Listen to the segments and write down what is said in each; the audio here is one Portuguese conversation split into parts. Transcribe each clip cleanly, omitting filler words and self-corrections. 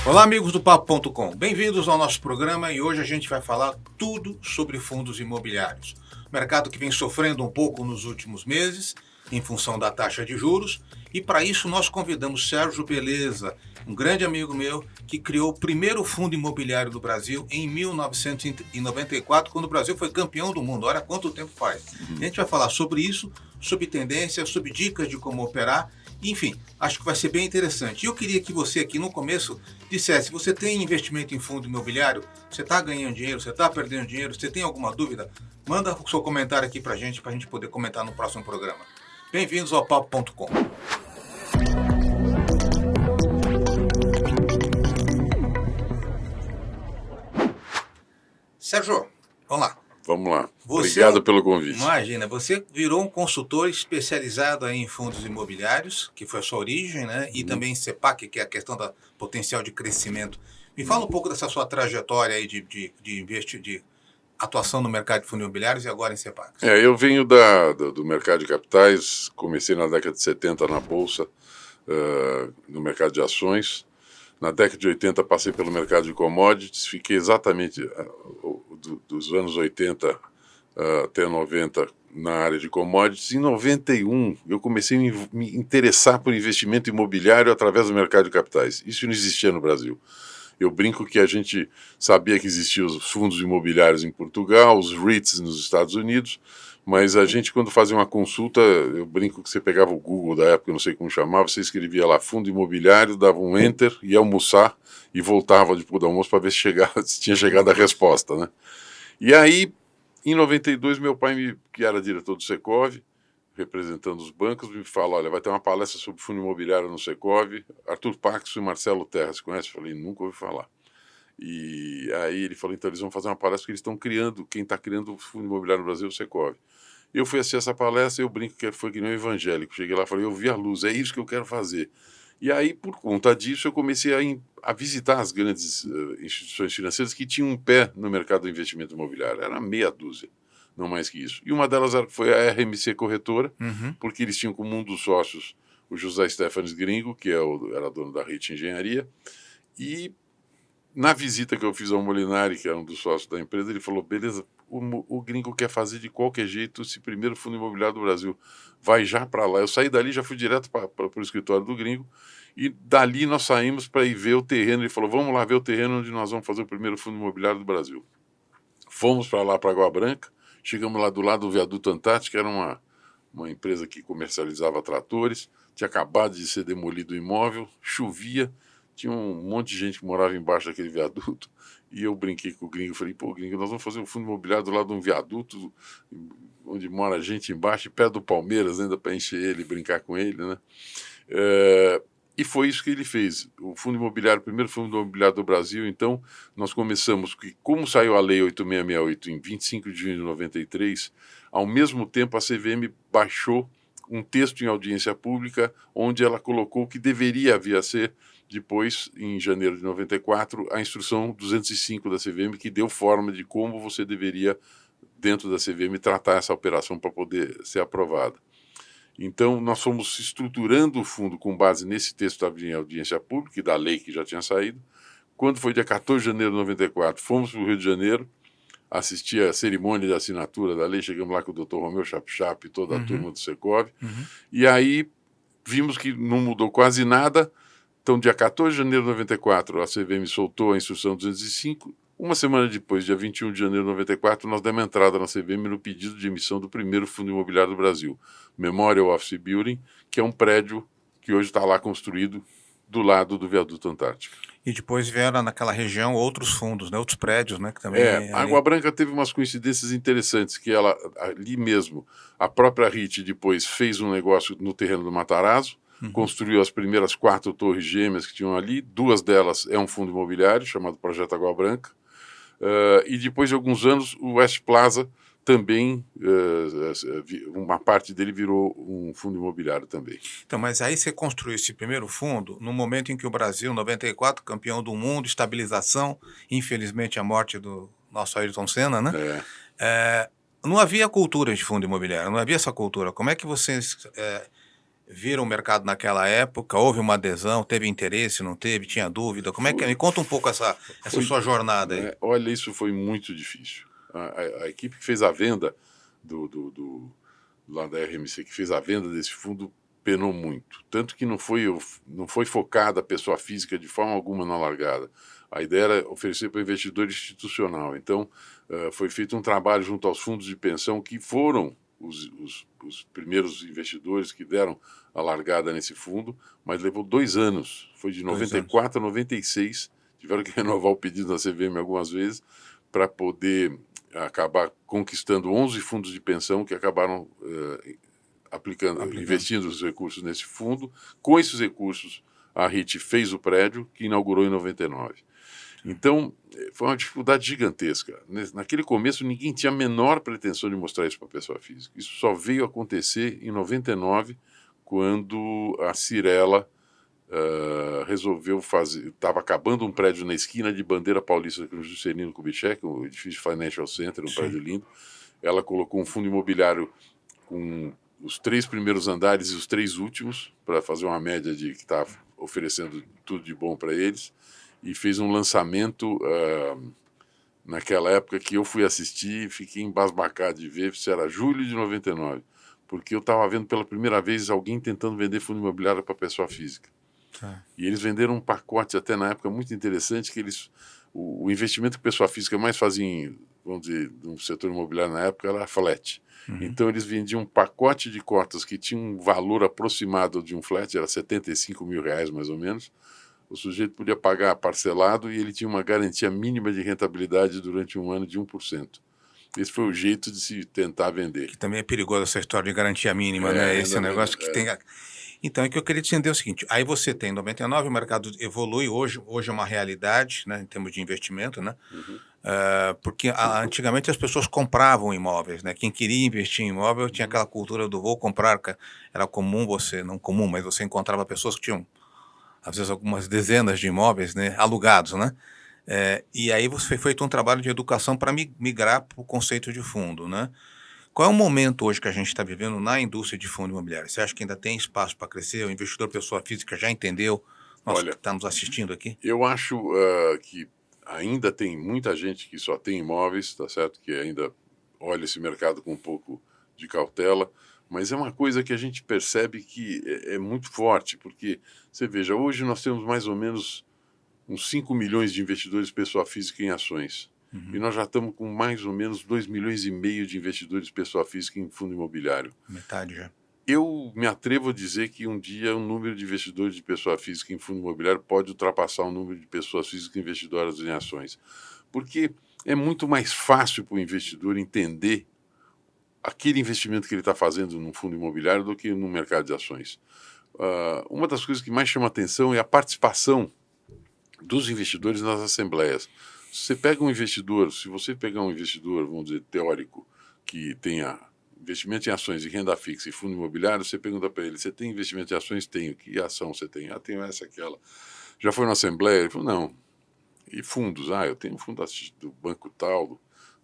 Olá, amigos do Papo.com. Bem-vindos ao nosso programa e hoje a gente vai falar tudo sobre fundos imobiliários. Mercado que vem sofrendo um pouco nos últimos meses, em função da taxa de juros, e para isso nós convidamos Sérgio Beleza, um grande amigo meu, que criou o primeiro fundo imobiliário do Brasil em 1994, quando o Brasil foi campeão do mundo. Olha quanto tempo faz. A gente vai falar sobre isso, sobre tendências, sobre dicas de como operar. Enfim, acho que vai ser bem interessante. E eu queria que você aqui no começo dissesse, você tem investimento em fundo imobiliário? Você está ganhando dinheiro? Você está perdendo dinheiro? Você tem alguma dúvida? Manda o seu comentário aqui para a gente poder comentar no próximo programa. Bem-vindos ao Papo.com. Sérgio, vamos lá. Vamos lá. Obrigado pelo convite. Imagina, você virou um consultor especializado aí em fundos imobiliários, que foi a sua origem, né? E também em CEPAC, que é a questão do potencial de crescimento. Me fala um pouco dessa sua trajetória aí de atuação no mercado de fundos imobiliários e agora em CEPAC. Eu venho do mercado de capitais, comecei na década de 70 na Bolsa, no mercado de ações. Na década de 80 passei pelo mercado de commodities, fiquei exatamente dos anos 80 até 90 na área de commodities. Em 91 eu comecei a me interessar por investimento imobiliário através do mercado de capitais. Isso não existia no Brasil. Eu brinco que a gente sabia que existiam os fundos imobiliários em Portugal, os REITs nos Estados Unidos, mas a gente, quando fazia uma consulta, eu brinco que você pegava o Google da época, eu não sei como chamava, você escrevia lá fundo imobiliário, dava um enter, ia almoçar e voltava depois do almoço para ver se tinha chegado a resposta, né? E aí, em 92, meu pai, que era diretor do Secov, representando os bancos, me falou, olha, vai ter uma palestra sobre fundo imobiliário no Secov, Arthur Paxson e Marcelo Terra, você conhece? Eu falei, nunca ouvi falar. E aí ele falou, então eles vão fazer uma palestra porque eles estão criando, quem está criando o fundo imobiliário no Brasil é o Secov. Eu fui assistir essa palestra e eu brinco que foi que nem um evangélico. Cheguei lá e falei, eu vi a luz, é isso que eu quero fazer. E aí, por conta disso, eu comecei a visitar as grandes instituições financeiras que tinham um pé no mercado do investimento imobiliário. Era meia dúzia, não mais que isso. E uma delas foi a RMC Corretora, porque eles tinham como um dos sócios o José Stefanes Gringo, que era dono da RIT Engenharia. E na visita que eu fiz ao Molinari, que era um dos sócios da empresa, ele falou, beleza, o Gringo quer fazer de qualquer jeito esse primeiro fundo imobiliário do Brasil. Vai já para lá. Eu saí dali, já fui direto para o escritório do Gringo, e dali nós saímos para ir ver o terreno. Ele falou, vamos lá ver o terreno onde nós vamos fazer o primeiro fundo imobiliário do Brasil. Fomos para lá, para Água Branca, chegamos lá do lado do Viaduto Antártico, que era uma empresa que comercializava tratores, tinha acabado de ser demolido o imóvel, chovia, tinha um monte de gente que morava embaixo daquele viaduto, e eu brinquei com o Gringo, falei, pô, Gringo, nós vamos fazer um fundo imobiliário do lado de um viaduto, onde mora gente embaixo, perto do Palmeiras, ainda para encher ele e brincar com ele, né? E foi isso que ele fez. O fundo imobiliário, o primeiro fundo imobiliário do Brasil, então, nós começamos, como saiu a Lei 8668 em 25 de junho de 93, ao mesmo tempo a CVM baixou um texto em audiência pública, onde ela colocou que deveria vir a ser, depois, em janeiro de 94, a instrução 205 da CVM, que deu forma de como você deveria, dentro da CVM, tratar essa operação para poder ser aprovada. Então, nós fomos estruturando o fundo com base nesse texto em audiência pública e da lei que já tinha saído. Quando foi dia 14 de janeiro de 94, fomos para o Rio de Janeiro, assistir a cerimônia de assinatura da lei, chegamos lá com o doutor Romeu Chap e toda a turma do Secov, e aí vimos que não mudou quase nada. Então, dia 14 de janeiro de 94, a CVM soltou a instrução 205. Uma semana depois, dia 21 de janeiro de 94, nós demos entrada na CVM no pedido de emissão do primeiro fundo imobiliário do Brasil, Memorial Office Building, que é um prédio que hoje está lá construído do lado do Viaduto Antártico. E depois vieram naquela região outros fundos, né, outros prédios, né, que também... A Água Branca teve umas coincidências interessantes, que ela, ali mesmo, a própria RIT depois fez um negócio no terreno do Matarazzo, construiu as primeiras 4 torres gêmeas que tinham ali, 2 delas é um fundo imobiliário, chamado Projeto Água Branca, e depois de alguns anos o West Plaza também, uma parte dele virou um fundo imobiliário também. Então, mas aí você construiu esse primeiro fundo no momento em que o Brasil, 94, campeão do mundo, estabilização, infelizmente a morte do nosso Ayrton Senna, né? Não havia cultura de fundo imobiliário, não havia essa cultura. Como é que vocês viram o mercado naquela época? Houve uma adesão? Teve interesse? Não teve? Tinha dúvida? Como é que é? Me conta um pouco essa Foi, sua jornada aí. olha, isso foi muito difícil. A equipe que fez a venda lá da RMC, que fez a venda desse fundo, penou muito. Tanto que não foi focada a pessoa física de forma alguma na largada. A ideia era oferecer para o investidor institucional. Então, foi feito um trabalho junto aos fundos de pensão, que foram os primeiros investidores que deram a largada nesse fundo, mas levou 2 anos. Foi de 94 a 96. Tiveram que renovar o pedido da CVM algumas vezes para poder acabar conquistando 11 fundos de pensão que acabaram investindo os recursos nesse fundo. Com esses recursos, a RIT fez o prédio, que inaugurou em 99. Então, foi uma dificuldade gigantesca. Naquele começo, ninguém tinha a menor pretensão de mostrar isso para a pessoa física. Isso só veio acontecer em 99, quando a Cirela resolveu fazer... Estava acabando um prédio na esquina de Bandeira Paulista, no Juscelino Kubitschek, o edifício Financial Center, um prédio lindo. Ela colocou um fundo imobiliário com os 3 primeiros andares e os 3 últimos, para fazer uma média de que está oferecendo tudo de bom para eles, e fez um lançamento naquela época que eu fui assistir e fiquei embasbacado de ver, se era julho de 99, porque eu estava vendo pela primeira vez alguém tentando vender fundo imobiliário para pessoa física. E eles venderam um pacote até na época muito interessante, que o investimento que a pessoa física mais fazia vamos dizer, no setor imobiliário na época era flat. Então eles vendiam um pacote de cotas que tinha um valor aproximado de um flat, era R$75 mil mais ou menos. O sujeito podia pagar parcelado e ele tinha uma garantia mínima de rentabilidade durante um ano de 1%. Esse foi o jeito de se tentar vender. Que também é perigoso essa história de garantia mínima, né? Esse negócio que tem... Então, é que eu queria te entender o seguinte, aí você tem 99, o mercado evolui, hoje é uma realidade, né, em termos de investimento, né? Porque antigamente as pessoas compravam imóveis, né? Quem queria investir em imóvel tinha aquela cultura do vou comprar, era comum não comum, mas você encontrava pessoas que tinham, às vezes, algumas dezenas de imóveis, né, alugados, né? E aí você foi feito um trabalho de educação para migrar para o conceito de fundo, né? Qual é o momento hoje que a gente está vivendo na indústria de fundo imobiliário? Você acha que ainda tem espaço para crescer? O investidor pessoa física já entendeu? Nós que estamos assistindo aqui? Eu acho que ainda tem muita gente que só tem imóveis, tá certo? Que ainda olha esse mercado com um pouco de cautela, mas é uma coisa que a gente percebe que é muito forte, porque, você veja, hoje nós temos mais ou menos uns 5 milhões de investidores pessoa física em ações. E nós já estamos com mais ou menos 2,5 milhões de investidores pessoa física em fundo imobiliário. Metade já. Eu me atrevo a dizer que um dia o número de investidores de pessoa física em fundo imobiliário pode ultrapassar o número de pessoas físicas investidoras em ações. Porque é muito mais fácil para o investidor entender aquele investimento que ele está fazendo num fundo imobiliário do que no mercado de ações. Uma das coisas que mais chama atenção é a participação dos investidores nas assembleias. Se você pegar um investidor, vamos dizer, teórico, que tenha investimento em ações e renda fixa e fundo imobiliário, você pergunta para ele, você tem investimento em ações? Tenho. Que ação você tem? Tenho essa, aquela. Já foi na assembleia? Ele falou, não. E fundos? Eu tenho fundo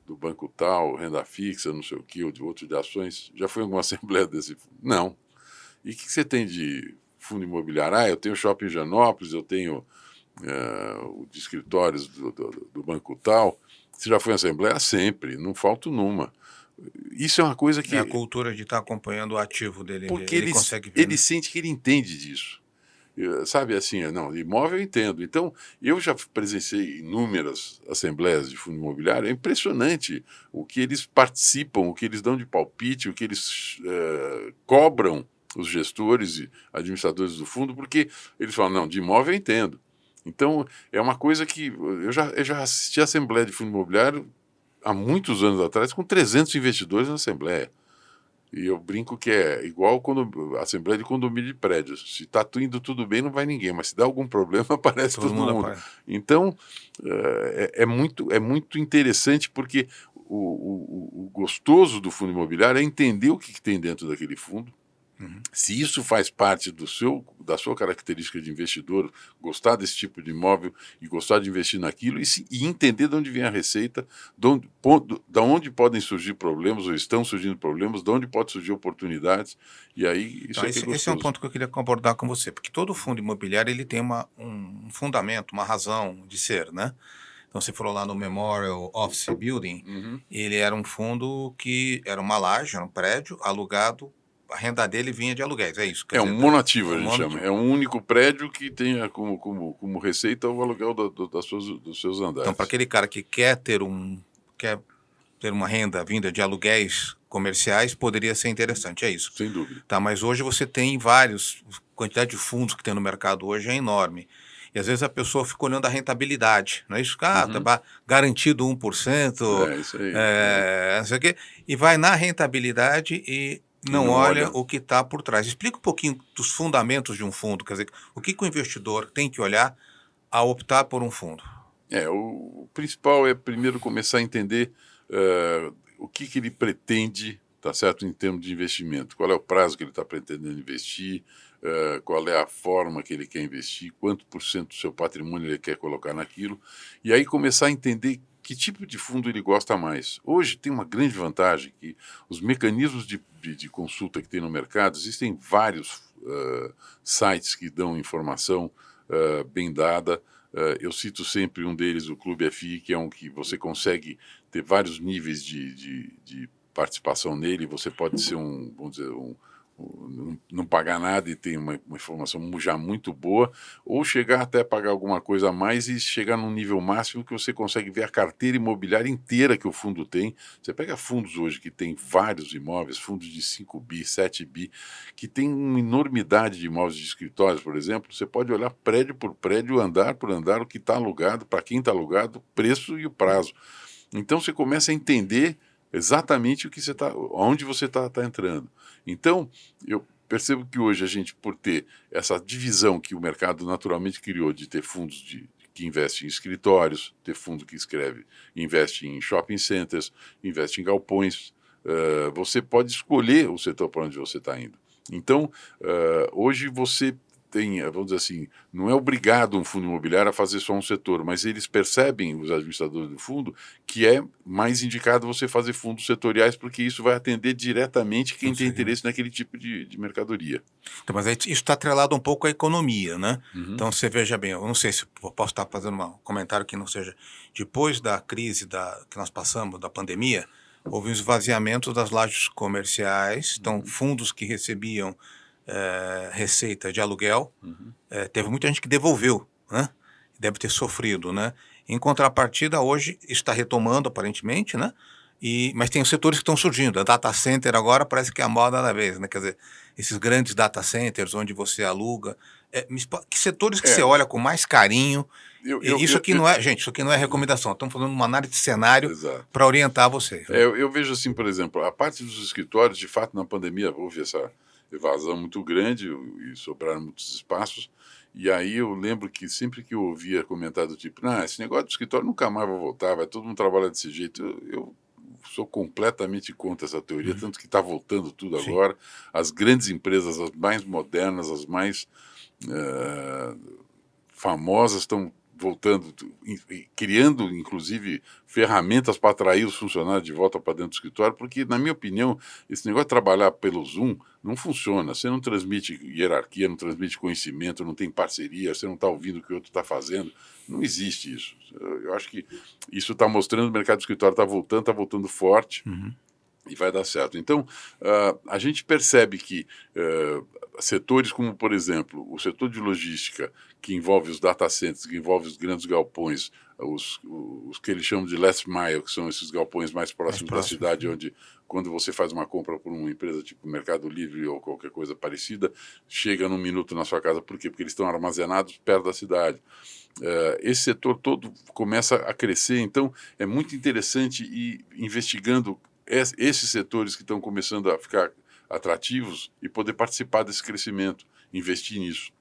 do banco tal, renda fixa, não sei o que, ou de outro de ações. Já foi em alguma assembleia desse fundo? Não. E o que você tem de fundo imobiliário? Eu tenho shopping em Higienópolis, eu tenho de escritórios do banco tal. Você já foi em assembleia? Sempre, não falta numa. Isso é uma coisa que... É a cultura de estar acompanhando o ativo dele. Porque ele consegue ver, ele sente que ele entende disso. Sabe, assim, não, imóvel eu entendo. Então, eu já presenciei inúmeras assembleias de fundo imobiliário, é impressionante o que eles participam, o que eles dão de palpite, o que eles cobram os gestores e administradores do fundo, porque eles falam, não, de imóvel eu entendo. Então, é uma coisa que... Eu já assisti a assembleia de fundo imobiliário há muitos anos atrás, com 300 investidores na assembleia. E eu brinco que é igual a assembleia de condomínio de prédios. Se está indo tudo bem, não vai ninguém, mas se dá algum problema, aparece todo mundo. Então, é muito interessante, porque o gostoso do fundo imobiliário é entender o que tem dentro daquele fundo, se isso faz parte do seu da sua característica de investidor, gostar desse tipo de imóvel e gostar de investir naquilo e entender de onde vem a receita, de onde podem surgir problemas ou estão surgindo problemas, de onde pode surgir oportunidades, e aí isso Então, aqui é esse é um gostoso. ponto que eu queria abordar com você, porque todo fundo imobiliário ele tem um fundamento, uma razão de ser, né? Então, você falou lá no Memorial Office Building, Uhum. ele era um fundo que era uma laje, era um prédio alugado, a renda dele vinha de aluguéis, é isso? Quer É um dizer, monativo, é a um gente chama. monativo. É um único prédio que tenha como receita o aluguel dos seus Então, para andares. aquele cara que quer ter uma renda vinda de aluguéis comerciais, poderia ser interessante, é isso. Sem dúvida. Tá, mas hoje você tem a quantidade de fundos que tem no mercado hoje é enorme. E às vezes a pessoa fica olhando a rentabilidade, não é isso? Ah, Uhum. garantido 1%, É isso aí. É. não sei o quê, e vai na rentabilidade e E não não olha olha. o que está por trás. Explica um pouquinho dos fundamentos de um fundo, quer dizer, o que o investidor tem que olhar ao optar por um fundo. O principal é primeiro começar a entender o que ele pretende, tá certo, em termos de investimento. Qual é o prazo que ele está pretendendo investir, qual é a forma que ele quer investir, quanto por cento do seu patrimônio ele quer colocar naquilo, e aí começar a entender que tipo de fundo ele gosta mais. Hoje tem uma grande vantagem que os mecanismos de consulta que tem no mercado, existem vários sites que dão informação bem dada. Eu cito sempre um deles, o Clube FI, que é um que você consegue ter vários níveis de participação nele. Você pode ser vamos dizer, não pagar nada e ter uma informação já muito boa, ou chegar até pagar alguma coisa a mais e chegar num nível máximo que você consegue ver a carteira imobiliária inteira que o fundo tem. Você pega fundos hoje que tem vários imóveis, fundos de 5 bi, 7 bi, que tem uma enormidade de imóveis de escritórios, por exemplo. Você pode olhar prédio por prédio, andar por andar, o que está alugado, para quem está alugado, o preço e o prazo. Então você começa a entender exatamente onde você está entrando. Então, eu percebo que hoje a gente, por ter essa divisão que o mercado naturalmente criou de ter fundos que investem em escritórios, ter fundo que investe em shopping centers, investe em galpões, você pode escolher o setor para onde você está indo. Então, hoje você tem, vamos dizer assim, não é obrigado um fundo imobiliário a fazer só um setor, mas eles percebem, os administradores do fundo, que é mais indicado você fazer fundos setoriais, porque isso vai atender diretamente quem tem interesse naquele tipo de mercadoria. Então, mas isso está atrelado um pouco à economia, né? Uhum. Então, você veja bem, eu não sei se eu posso estar fazendo um comentário que não seja. Depois da crise que nós passamos, da pandemia, houve um esvaziamento das lajes comerciais, então fundos que recebiam receita de aluguel, teve muita gente que devolveu, né? Deve ter sofrido, né? Em contrapartida, hoje está retomando aparentemente, né? Mas tem os setores que estão surgindo. A data center agora parece que é a moda da vez, né? Quer dizer, esses grandes data centers onde você aluga. Que setores que você olha com mais carinho? Isso aqui não é, gente, isso aqui não é recomendação. Estamos fazendo uma análise de cenário para orientar vocês. Né? Eu vejo assim, por exemplo, a parte dos escritórios, de fato, na pandemia houve essa evasão muito grande e sobraram muitos espaços. E aí eu lembro que sempre que eu ouvia comentário do tipo, esse negócio do escritório nunca mais vai voltar, vai todo mundo trabalhar desse jeito. Eu sou completamente contra essa teoria, tanto que está voltando tudo agora. As grandes empresas, as mais modernas, as mais famosas estão voltando, criando, inclusive, ferramentas para atrair os funcionários de volta para dentro do escritório, porque, na minha opinião, esse negócio de trabalhar pelo Zoom não funciona. Você não transmite hierarquia, não transmite conhecimento, não tem parceria, você não está ouvindo o que o outro está fazendo. Não existe isso. Eu acho que isso está mostrando que o mercado do escritório está voltando forte. E vai dar certo. Então, a gente percebe que setores como, por exemplo, o setor de logística, que envolve os data centers, que envolve os grandes galpões, os que eles chamam de last mile, que são esses galpões mais próximos da cidade, onde, quando você faz uma compra por uma empresa tipo Mercado Livre ou qualquer coisa parecida, chega num minuto na sua casa. Por quê? Porque eles estão armazenados perto da cidade. Esse setor todo começa a crescer, então é muito interessante ir investigando esses setores que estão começando a ficar atrativos e poder participar desse crescimento, investir nisso.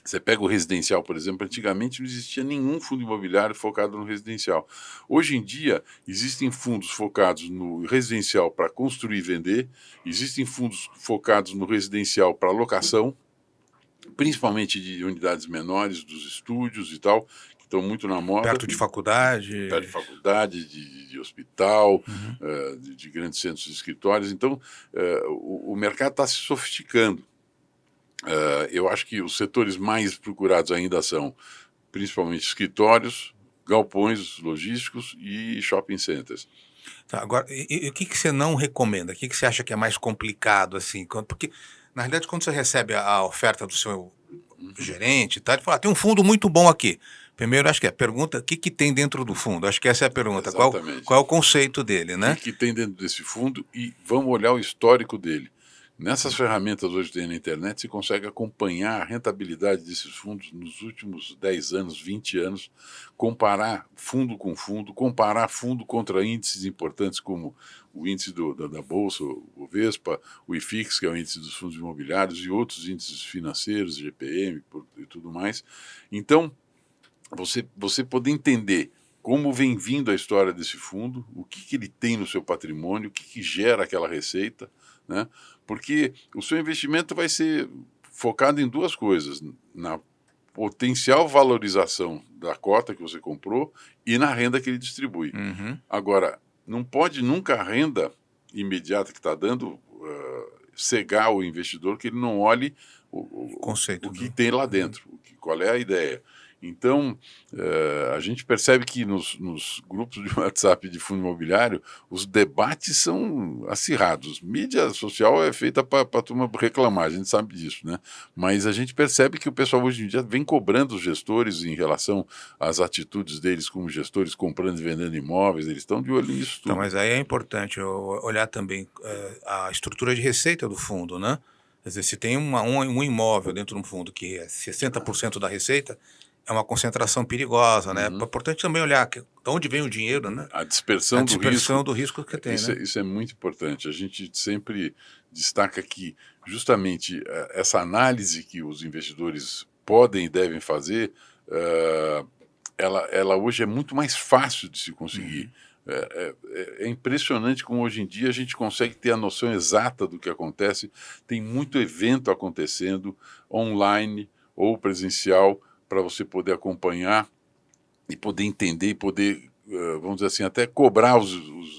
Você pega o residencial, por exemplo, antigamente não existia nenhum fundo imobiliário focado no residencial. Hoje em dia, existem fundos focados no residencial para construir e vender, existem fundos focados no residencial para locação, principalmente de unidades menores, dos estúdios e tal, que estão muito na moda. Perto de faculdade. Perto de faculdade, de hospital, Uhum. de grandes centros de escritórios. Então, o mercado está se sofisticando. Eu acho que os setores mais procurados ainda são, principalmente, escritórios, galpões logísticos e shopping centers. Tá, agora, e o que que você não recomenda? O que que você acha que é mais complicado, assim? Porque, na realidade, quando você recebe a oferta do seu gerente, tá, ele fala: tem um fundo muito bom aqui. Primeiro, acho que é pergunta: o que que tem dentro do fundo? Acho que essa é a pergunta. Exatamente. Qual é o conceito dele, O né? que tem dentro desse fundo e vamos olhar o histórico dele. Nessas ferramentas hoje que tem na internet, se consegue acompanhar a rentabilidade desses fundos nos últimos 10 anos, 20 anos, comparar fundo com fundo, comparar fundo contra índices importantes como o índice da Bolsa, o Vespa, o IFIX, que é o índice dos fundos imobiliários, e outros índices financeiros, GPM e tudo mais. Então, você poder entender como vem vindo a história desse fundo, o que ele tem no seu patrimônio, o que gera aquela receita, né? Porque o seu investimento vai ser focado em duas coisas: na potencial valorização da cota que você comprou e na renda que ele distribui. Uhum. Agora, não pode nunca a renda imediata que está dando cegar o investidor, que ele não olhe Conceito o que do. tem lá dentro, qual é a ideia. Então, a gente percebe que nos grupos de WhatsApp de fundo imobiliário, os debates são acirrados. Mídia social é feita para a turma reclamar, a gente sabe disso, né? Mas a gente percebe que o pessoal hoje em dia vem cobrando os gestores em relação às atitudes deles como gestores comprando e vendendo imóveis, eles estão de olho nisso tudo. Então, mas aí é importante olhar também a estrutura de receita do fundo, né? Quer dizer, se tem um imóvel dentro de um fundo que é 60% da receita, é uma concentração perigosa, né? É importante também olhar de onde vem o dinheiro, né? A dispersão, A dispersão do risco, risco que tem, né? isso é muito importante. A gente sempre destaca que justamente essa análise que os investidores podem e devem fazer, ela hoje é muito mais fácil de se conseguir. É impressionante como hoje em dia a gente consegue ter a noção exata do que acontece. Tem muito evento acontecendo, online ou presencial, para você poder acompanhar e poder entender e poder, vamos dizer assim, até cobrar os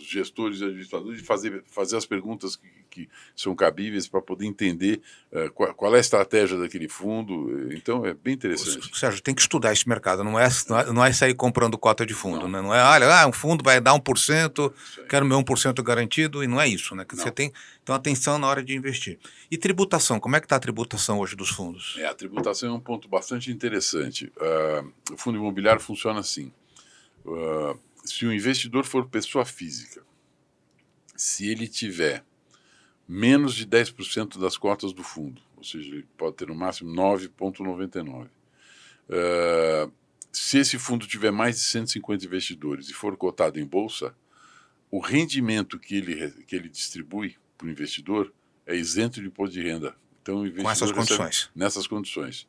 gestores e administradores de fazer as perguntas que são cabíveis para poder entender qual é a estratégia daquele fundo. Então, é bem interessante. Sérgio, tem que estudar esse mercado, não é sair comprando cota de fundo, né? Não é, olha, um fundo vai dar 1%, quero meu 1% garantido, e não é isso, né? Que você tem então atenção na hora de investir. E tributação, como é que está a tributação hoje dos fundos? A tributação é um ponto bastante interessante. O fundo imobiliário funciona assim. Se o investidor for pessoa física, se ele tiver menos de 10% das cotas do fundo, ou seja, ele pode ter no máximo 9,99%. Se esse fundo tiver mais de 150 investidores e for cotado em bolsa, o rendimento que ele distribui para o investidor é isento de imposto de renda. Então, o investidor Com essas condições. Nessas condições.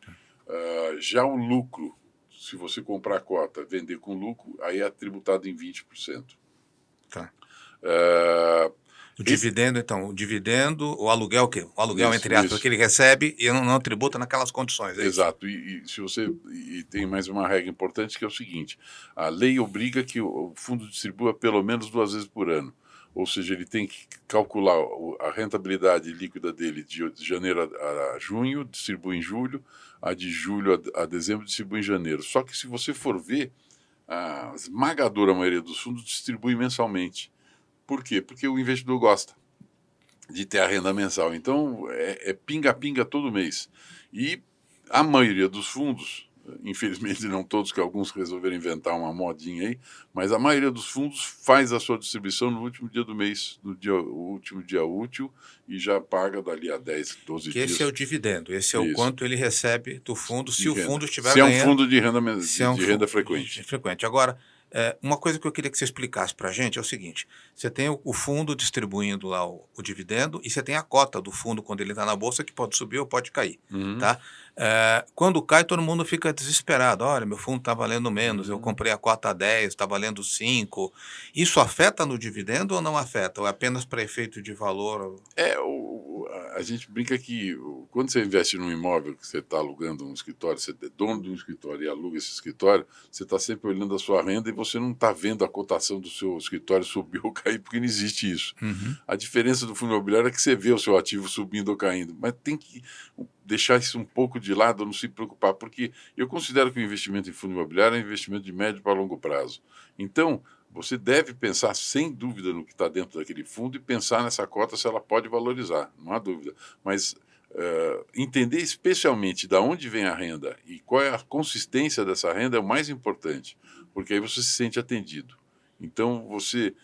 Já o lucro, se você comprar a cota, vender com lucro, aí é tributado em 20%. Tá. O dividendo, então, o aluguel, o quê? O aluguel, entre aspas, que ele recebe e não tributa naquelas condições, é exato. E tem mais uma regra importante, que é o seguinte: a lei obriga que o fundo distribua pelo menos 2 vezes por ano. Ou seja, ele tem que calcular a rentabilidade líquida dele de janeiro a junho, distribui em julho, a de julho a dezembro, distribui em janeiro. Só que se você for ver, a esmagadora maioria dos fundos distribui mensalmente. Por quê? Porque o investidor gosta de ter a renda mensal. Então, é pinga-pinga todo mês. E a maioria dos fundos, infelizmente não todos, que alguns resolveram inventar uma modinha aí, mas a maioria dos fundos faz a sua distribuição no último dia do mês, o último dia útil, e já paga dali a 10, 12 dias. Esse é o dividendo, esse é o quanto ele recebe do fundo, se o fundo estiver ganhando. Se é um fundo de renda frequente. Agora, uma coisa que eu queria que você explicasse para a gente é o seguinte: você tem o fundo distribuindo lá o dividendo e você tem a cota do fundo quando ele está na bolsa, que pode subir ou pode cair. Tá? Quando cai, todo mundo fica desesperado. Olha, meu fundo está valendo menos, eu comprei a cota 10, está valendo 5. Isso afeta no dividendo ou não afeta? Ou é apenas para efeito de valor? A gente brinca que quando você investe num imóvel, que você está alugando um escritório, você é dono de um escritório e aluga esse escritório, você está sempre olhando a sua renda e você não está vendo a cotação do seu escritório subir ou cair, porque não existe isso. Uhum. A diferença do fundo imobiliário é que você vê o seu ativo subindo ou caindo, mas tem que deixar isso um pouco de lado, não se preocupar, porque eu considero que o investimento em fundo imobiliário é um investimento de médio para longo prazo. Então, você deve pensar, sem dúvida, no que está dentro daquele fundo e pensar nessa cota se ela pode valorizar, não há dúvida. Mas entender especialmente de onde vem a renda e qual é a consistência dessa renda é o mais importante, porque aí você se sente atendido. Então, você...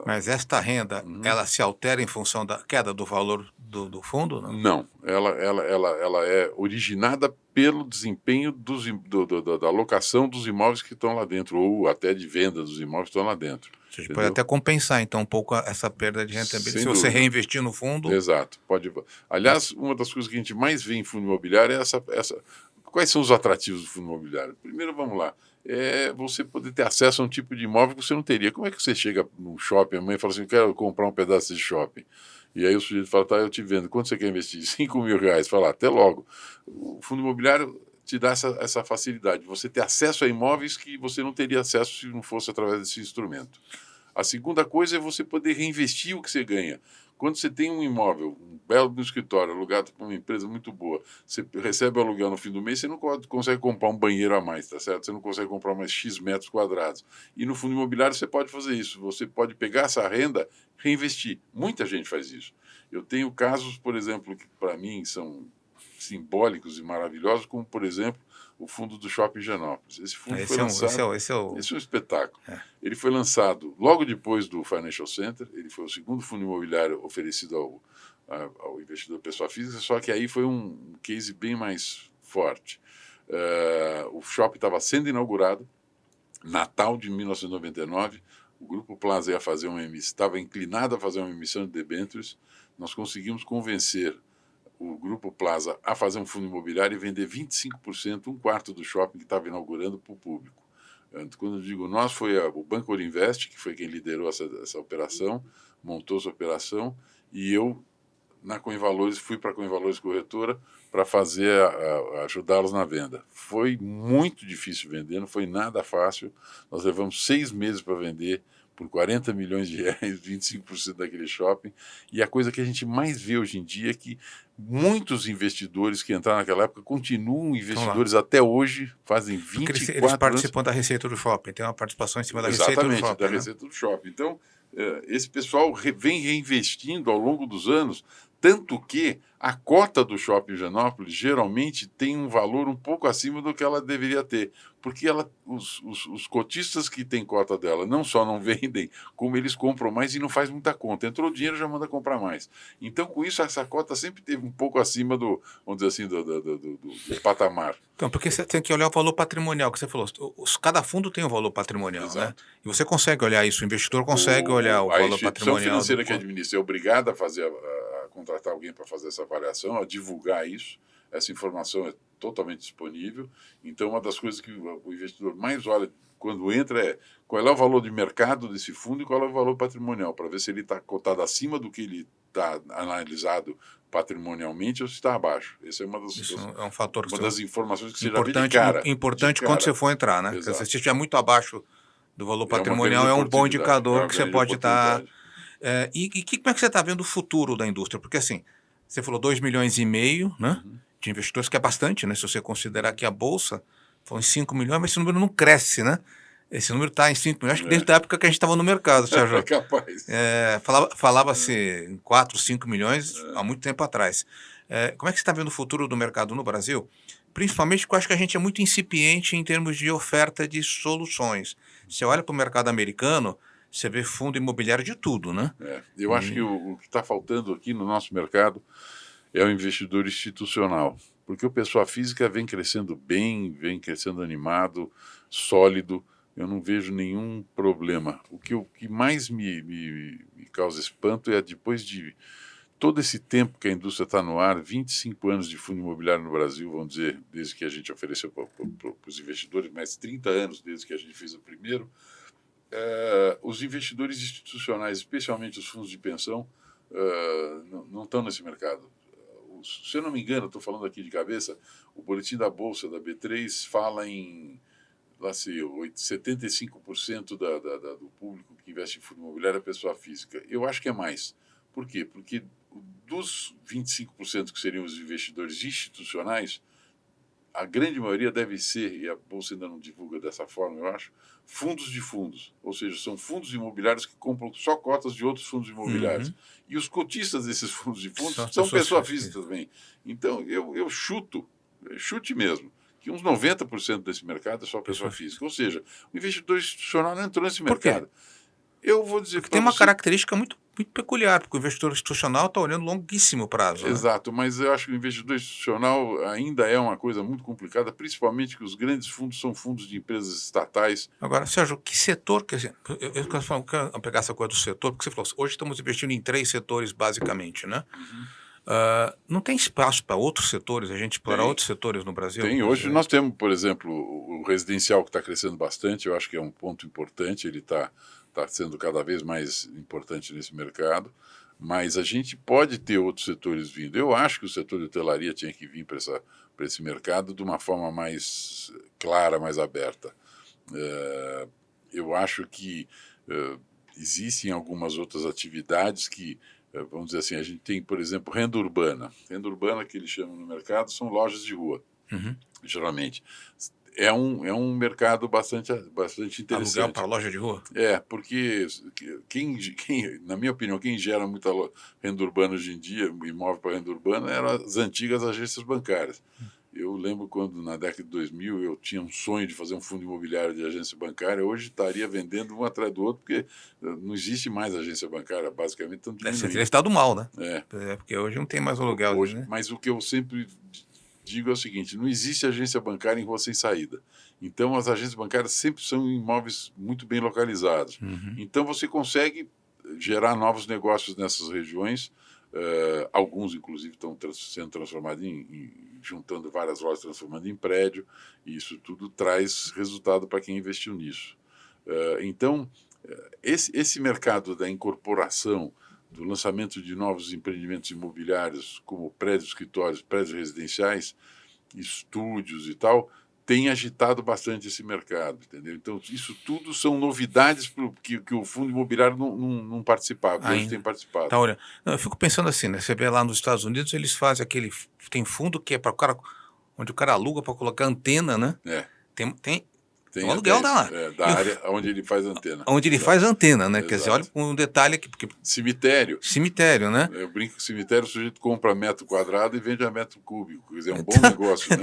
Mas esta renda, Uhum. ela se altera em função da queda do valor do fundo, não? Não, ela é originada pelo desempenho da alocação dos imóveis que estão lá dentro, ou até de venda dos imóveis que estão lá dentro. Você pode Entendeu? até compensar, então, um pouco essa perda de rentabilidade. Sem Se você dúvida. reinvestir no fundo... Exato. Aliás, uma das coisas que a gente mais vê em fundo imobiliário é essa. Quais são os atrativos do fundo imobiliário? Primeiro, vamos lá. É você poder ter acesso a um tipo de imóvel que você não teria. Como é que você chega num shopping, a mãe fala assim, eu quero comprar um pedaço de shopping. E aí o sujeito fala, tá, eu te vendo. Quanto você quer investir? R$ 5.000. Fala, até logo. O fundo imobiliário te dá essa facilidade. Você ter acesso a imóveis que você não teria acesso se não fosse através desse instrumento. A segunda coisa é você poder reinvestir o que você ganha. Quando você tem um imóvel, um belo escritório, alugado por uma empresa muito boa, você recebe o aluguel no fim do mês, você não consegue comprar um banheiro a mais, tá certo? Você não consegue comprar mais X metros quadrados. E no fundo imobiliário você pode fazer isso. Você pode pegar essa renda e reinvestir. Muita gente faz isso. Eu tenho casos, por exemplo, que para mim são simbólicos e maravilhosos, como, por exemplo, o fundo do Shopping Higienópolis. Esse fundo foi lançado... Esse é um espetáculo. Ele foi lançado logo depois do Financial Center, ele foi o segundo fundo imobiliário oferecido ao investidor pessoa física, só que aí foi um case bem mais forte. O shopping estava sendo inaugurado, Natal de 1999, o Grupo Plaza ia fazer estava inclinado a fazer uma emissão de debêntures, nós conseguimos convencer o Grupo Plaza a fazer um fundo imobiliário e vender 25%, um quarto do shopping que estava inaugurando para o público. Quando eu digo nós, foi o Banco Orinvest, que foi quem liderou essa operação, montou essa operação, e eu, na Coinvalores, fui para a Coinvalores Corretora para ajudá-los na venda. Foi muito difícil vender, não foi nada fácil. Nós levamos 6 meses para vender, por R$ 40 milhões, 25% daquele shopping. E a coisa que a gente mais vê hoje em dia é que muitos investidores que entraram naquela época continuam investidores até hoje, fazem 24 eles participam da receita do shopping, tem uma participação em cima da receita do shopping. Exatamente, da receita do shopping. Então, esse pessoal vem reinvestindo ao longo dos anos, tanto que a cota do Shopping Higienópolis geralmente tem um valor um pouco acima do que ela deveria ter, porque os cotistas que têm cota dela não só não vendem, como eles compram mais e não faz muita conta. Entrou o dinheiro, já manda comprar mais. Então, com isso, essa cota sempre teve um pouco acima do, vamos dizer assim, do patamar. Então, porque você tem que olhar o valor patrimonial, que você falou. Cada fundo tem um valor patrimonial, Exato. né? E você consegue olhar isso, o investidor consegue olhar o valor patrimonial. A instituição financeira que administra é obrigada a contratar alguém para fazer essa avaliação, a divulgar isso. Essa informação é totalmente disponível. Então, uma das coisas que o investidor mais olha quando entra é qual é o valor de mercado desse fundo e qual é o valor patrimonial, para ver se ele está cotado acima do que ele está analisado patrimonialmente ou se está abaixo. Esse é um fator uma das informações que você importante, já vê de cara. importante quando você for entrar, né? Se você estiver muito abaixo do valor patrimonial, é um bom indicador que você pode estar... como é que você está vendo o futuro da indústria? Porque assim, você falou 2,5 milhões, né, de investidores, que é bastante, né? Se você considerar que a Bolsa foi em 5 milhões, mas esse número não cresce, né? Esse número está em 5 milhões, acho que desde a época que a gente estava no mercado, Sérgio. É capaz. Falava-se em 4, 5 milhões há muito tempo atrás. Como é que você está vendo o futuro do mercado no Brasil? Principalmente porque eu acho que a gente é muito incipiente em termos de oferta de soluções. Você olha para o mercado americano, você vê fundo imobiliário de tudo, né? Eu acho que o que está faltando aqui no nosso mercado é o investidor institucional, porque o pessoa física vem crescendo bem, vem crescendo animado, sólido, eu não vejo nenhum problema. O que mais me causa espanto é depois de todo esse tempo que a indústria está no ar, 25 anos de fundo imobiliário no Brasil, vamos dizer, desde que a gente ofereceu para os investidores, mais 30 anos desde que a gente fez o primeiro, os investidores institucionais, especialmente os fundos de pensão, não estão nesse mercado. Se eu não me engano, estou falando aqui de cabeça, o boletim da Bolsa, da B3, fala em, lá sei eu, 75% do público que investe em fundo imobiliário é pessoa física. Eu acho que é mais. Por quê? Porque dos 25% que seriam os investidores institucionais, a grande maioria deve ser, e a Bolsa ainda não divulga dessa forma, eu acho, fundos de fundos. Ou seja, são fundos imobiliários que compram só cotas de outros fundos imobiliários. Uhum. E os cotistas desses fundos de fundos São as são pessoas pessoa físicas. física também. Então, eu chute mesmo, que uns 90% desse mercado é só pessoa física. Ou seja, o investidor institucional não entrou nesse Por quê? mercado. Eu vou dizer Porque para tem uma você... característica muito peculiar, porque o investidor institucional está olhando longuíssimo prazo, né? Exato, mas eu acho que o investidor institucional ainda é uma coisa muito complicada, principalmente que os grandes fundos são fundos de empresas estatais. Agora, Sérgio, que setor, quer dizer, eu quero pegar essa coisa do setor, porque você falou, hoje estamos investindo em 3 setores, basicamente, né? Uhum. Não tem espaço para outros setores, a gente explorar outros setores no Brasil? Tem. Quer Hoje dizer, nós temos, por exemplo, o residencial que está crescendo bastante, eu acho que é um ponto importante, ele está sendo cada vez mais importante nesse mercado, mas a gente pode ter outros setores vindo. Eu acho que o setor de hotelaria tinha que vir para esse mercado de uma forma mais clara, mais aberta. Eu acho que existem algumas outras atividades que, vamos dizer assim, a gente tem, por exemplo, renda urbana. Renda urbana, que eles chamam no mercado, são lojas de rua, geralmente. É um mercado bastante interessante. aluguel para loja de rua? Porque na minha opinião, quem gera muita renda urbana hoje em dia, imóvel para renda urbana, eram as antigas agências bancárias. Eu lembro quando, na década de 2000, eu tinha um sonho de fazer um fundo imobiliário de agência bancária. Hoje estaria vendendo um atrás do outro, porque não existe mais agência bancária, basicamente estão Você diminuindo. teria estado mal, né? É. Porque hoje não tem mais aluguel, Hoje, né? mas o que eu sempre digo é o seguinte: não existe agência bancária em rua sem saída. Então, as agências bancárias sempre são imóveis muito bem localizados. Então, você consegue gerar novos negócios nessas regiões. Alguns, inclusive, estão sendo transformados juntando várias lojas, transformando em prédio, e isso tudo traz resultado para quem investiu nisso. Então, esse mercado da incorporação, do lançamento de novos empreendimentos imobiliários, como prédios, escritórios, prédios residenciais, estúdios e tal, tem agitado bastante esse mercado, entendeu? Então, isso tudo são novidades que o fundo imobiliário não participava, hoje tem participado. Tá olhando. Não, eu fico pensando assim, né? Você vê lá nos Estados Unidos, eles fazem tem fundo que é para o cara, onde o cara aluga para colocar antena, né? Tem um aluguel lá. Da área onde ele faz antena. Onde ele faz antena, né? Exato. Quer dizer, olha um detalhe aqui. Porque... Cemitério, né? Eu brinco que cemitério, o sujeito compra metro quadrado e vende a metro cúbico. Quer dizer, é um bom negócio, né?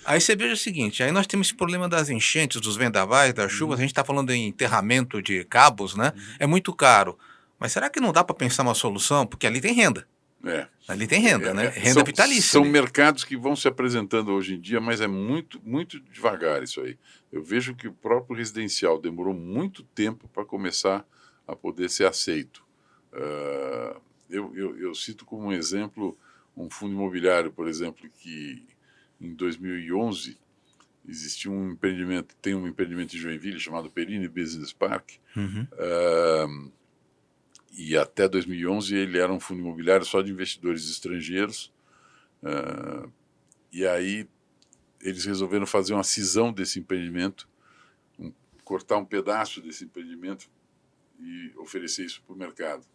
Aí você veja o seguinte, aí nós temos esse problema das enchentes, dos vendavais, das chuvas, a gente está falando em enterramento de cabos, né? É muito caro. Mas será que não dá para pensar uma solução? Porque ali tem renda. Ali tem renda, né? Renda vitalícia. São mercados que vão se apresentando hoje em dia, mas é muito, muito devagar isso aí. Eu vejo que o próprio residencial demorou muito tempo para começar a poder ser aceito. Eu cito como um exemplo um fundo imobiliário, por exemplo, que em 2011 existia tem um empreendimento em Joinville chamado Perini Business Park. E até 2011 ele era um fundo imobiliário só de investidores estrangeiros. E aí eles resolveram fazer uma cisão desse empreendimento, cortar um pedaço desse empreendimento e oferecer isso para o mercado,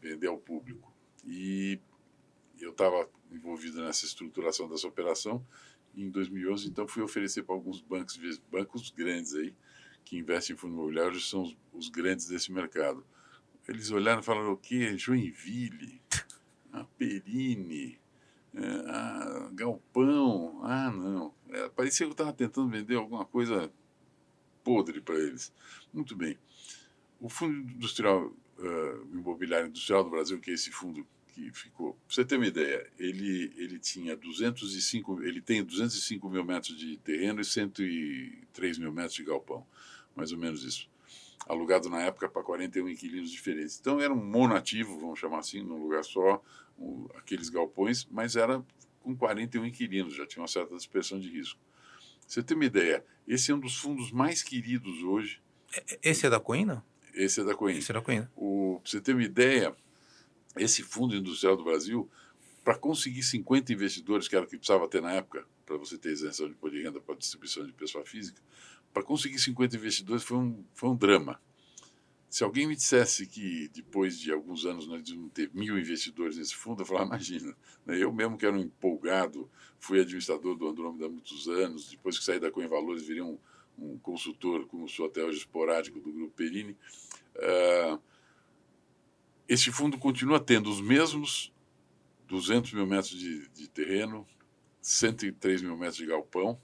vender ao público. E eu estava envolvido nessa estruturação dessa operação. E em 2011, então, fui oferecer para alguns bancos grandes aí, que investem em fundo imobiliário, são os grandes desse mercado. Eles olharam e falaram: o quê? Joinville, Perini, Galpão. Não. Parecia que eu estava tentando vender alguma coisa podre para eles. Muito bem. O Fundo Industrial Imobiliário Industrial do Brasil, que é esse fundo que ficou... Para você ter uma ideia, ele tem 205 mil metros de terreno e 103 mil metros de galpão. Mais ou menos isso. alugado na época para 41 inquilinos diferentes. Então era um monativo, vamos chamar assim, num lugar só, aqueles galpões, mas era com 41 inquilinos, já tinha uma certa dispersão de risco. Você tem uma ideia, esse é um dos fundos mais queridos hoje. Esse é da Coin? Esse é da Coin. Esse é da Coin. Para você ter uma ideia, esse Fundo Industrial do Brasil, para conseguir 50 investidores, que era o que precisava ter na época, para você ter isenção de imposto de renda para distribuição de pessoa física, para conseguir 50 investidores foi um drama. Se alguém me dissesse que depois de alguns anos nós íamos ter 1.000 investidores nesse fundo, eu falava, imagina, né? Eu mesmo que era um empolgado, fui administrador do Andrômeda há muitos anos, depois que saí da Coin Valores virei um consultor, como sou até hoje, esporádico do Grupo Perini. Esse fundo continua tendo os mesmos 200 mil metros de terreno, 103 mil metros de galpão,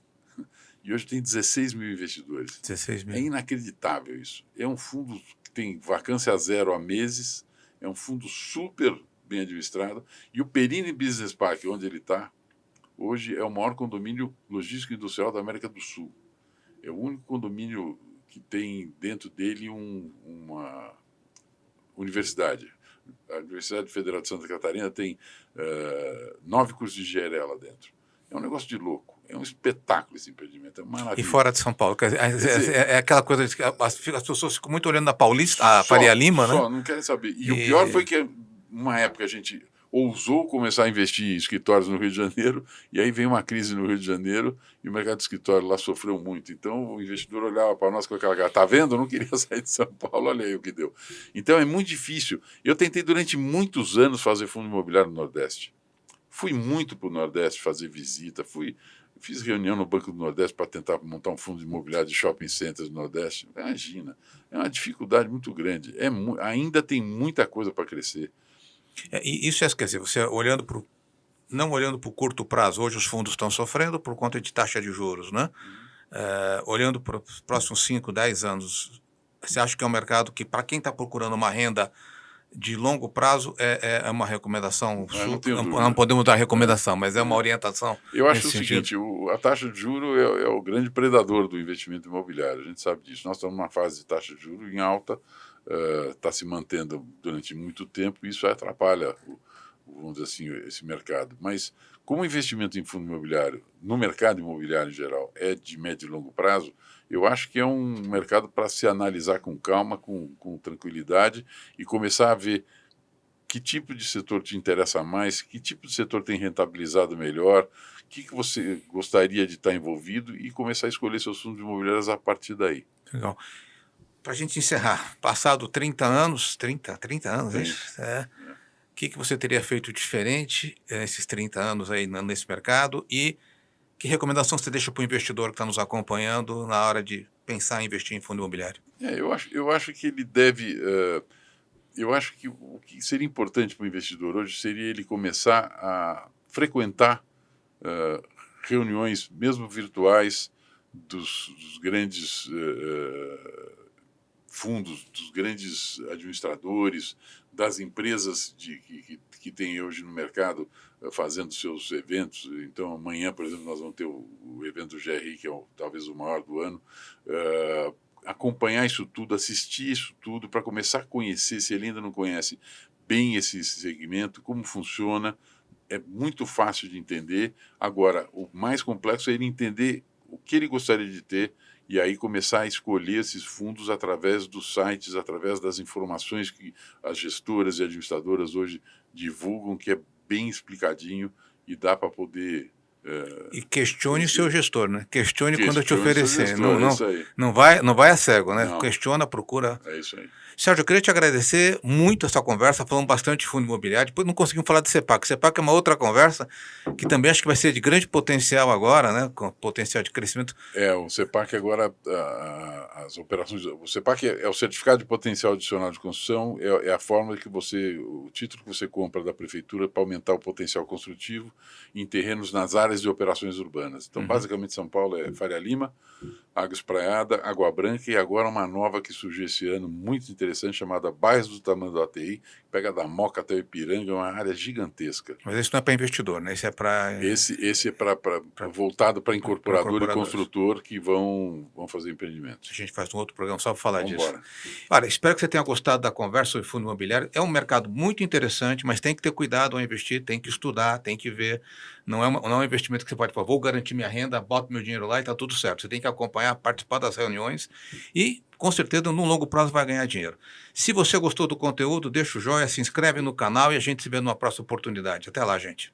e hoje tem 16 mil investidores. 16 mil. É inacreditável isso. É um fundo que tem vacância zero há meses, é um fundo super bem administrado, e o Perini Business Park, onde ele está, hoje é o maior condomínio logístico industrial da América do Sul. É o único condomínio que tem dentro dele uma universidade. A Universidade Federal de Santa Catarina tem 9 cursos de engenharia lá dentro. É um negócio de louco. É um espetáculo esse empreendimento. É maravilhoso. E fora de São Paulo? É aquela coisa de que as pessoas ficam muito olhando na Paulista, a Faria Lima, né? Não querem saber. E o pior foi que, uma época, a gente ousou começar a investir em escritórios no Rio de Janeiro, e aí veio uma crise no Rio de Janeiro, e o mercado de escritório lá sofreu muito. Então, o investidor olhava para nós com aquela cara, tá vendo? Eu não queria sair de São Paulo, olha aí o que deu. Então, é muito difícil. Eu tentei, durante muitos anos, fazer fundo imobiliário no Nordeste. Fui muito para o Nordeste fazer visita, fiz reunião no Banco do Nordeste para tentar montar um fundo imobiliário de shopping centers no Nordeste. Imagina, é uma dificuldade muito grande. Ainda tem muita coisa para crescer. E isso quer dizer, você não olhando para o curto prazo, hoje os fundos estão sofrendo por conta de taxa de juros, né? Olhando para os próximos 5, 10 anos, você acha que é um mercado que, para quem está procurando uma renda de longo prazo, é uma recomendação? Não podemos dar recomendação, mas é uma orientação. Eu acho o seguinte, a taxa de juros é o grande predador do investimento imobiliário, a gente sabe disso. Nós estamos numa fase de taxa de juros em alta, está se mantendo durante muito tempo, e isso atrapalha, vamos dizer assim, esse mercado. Mas como o investimento em fundo imobiliário, no mercado imobiliário em geral, é de médio e longo prazo, eu acho que é um mercado para se analisar com calma, com tranquilidade, e começar a ver que tipo de setor te interessa mais, que tipo de setor tem rentabilizado melhor, o que você gostaria de estar envolvido, e começar a escolher seus fundos imobiliários a partir daí. Legal. Para a gente encerrar, passado 30 anos, 30 anos, o que você teria feito diferente nesses 30 anos aí nesse mercado, e que recomendação você deixa para o investidor que está nos acompanhando na hora de pensar em investir em fundo imobiliário? Eu acho que ele deve... eu acho que o que seria importante para o investidor hoje seria ele começar a frequentar reuniões, mesmo virtuais, dos grandes fundos, dos grandes administradores, das empresas que tem hoje no mercado fazendo seus eventos. Então, amanhã, por exemplo, nós vamos ter o evento do GRI, que é talvez o maior do ano. Acompanhar isso tudo, assistir isso tudo, para começar a conhecer, se ele ainda não conhece bem esse segmento, como funciona. É muito fácil de entender. Agora, o mais complexo é ele entender o que ele gostaria de ter, e aí começar a escolher esses fundos através dos sites, através das informações que as gestoras e administradoras hoje divulgam, que é bem explicadinho e dá para poder... E questione o seu gestor, né? Questione quando eu te oferecer. Gestor, não vai a cego, né? Não. Questiona, procura. É isso aí. Sérgio, eu queria te agradecer muito essa conversa, falamos bastante de fundo imobiliário, depois não conseguimos falar de CEPAC. CEPAC é uma outra conversa, que também acho que vai ser de grande potencial agora, né? Com potencial de crescimento. O CEPAC agora, as operações... O CEPAC é o Certificado de Potencial Adicional de Construção, é a forma que o título que você compra da prefeitura para aumentar o potencial construtivo em terrenos nas áreas de operações urbanas. Então, basicamente, São Paulo é Faria Lima, Água Espraiada, Água Branca, e agora uma nova que surgiu esse ano, muito interessante, chamada Bairros do Tamanduateí, pega da Moca até o Ipiranga, é uma área gigantesca. Mas esse não é para investidor, né? Esse é para... Esse é voltado para incorporador e construtor que vão fazer empreendimentos. A gente faz um outro programa só para falar disso. Vambora. Olha, espero que você tenha gostado da conversa sobre fundo imobiliário. É um mercado muito interessante, mas tem que ter cuidado ao investir, tem que estudar, tem que ver. Não é um investimento que você pode falar, vou garantir minha renda, boto meu dinheiro lá e está tudo certo. Você tem que acompanhar, participar das reuniões e, com certeza, no longo prazo vai ganhar dinheiro. Se você gostou do conteúdo, deixa o joinha, se inscreve no canal e a gente se vê numa próxima oportunidade. Até lá, gente.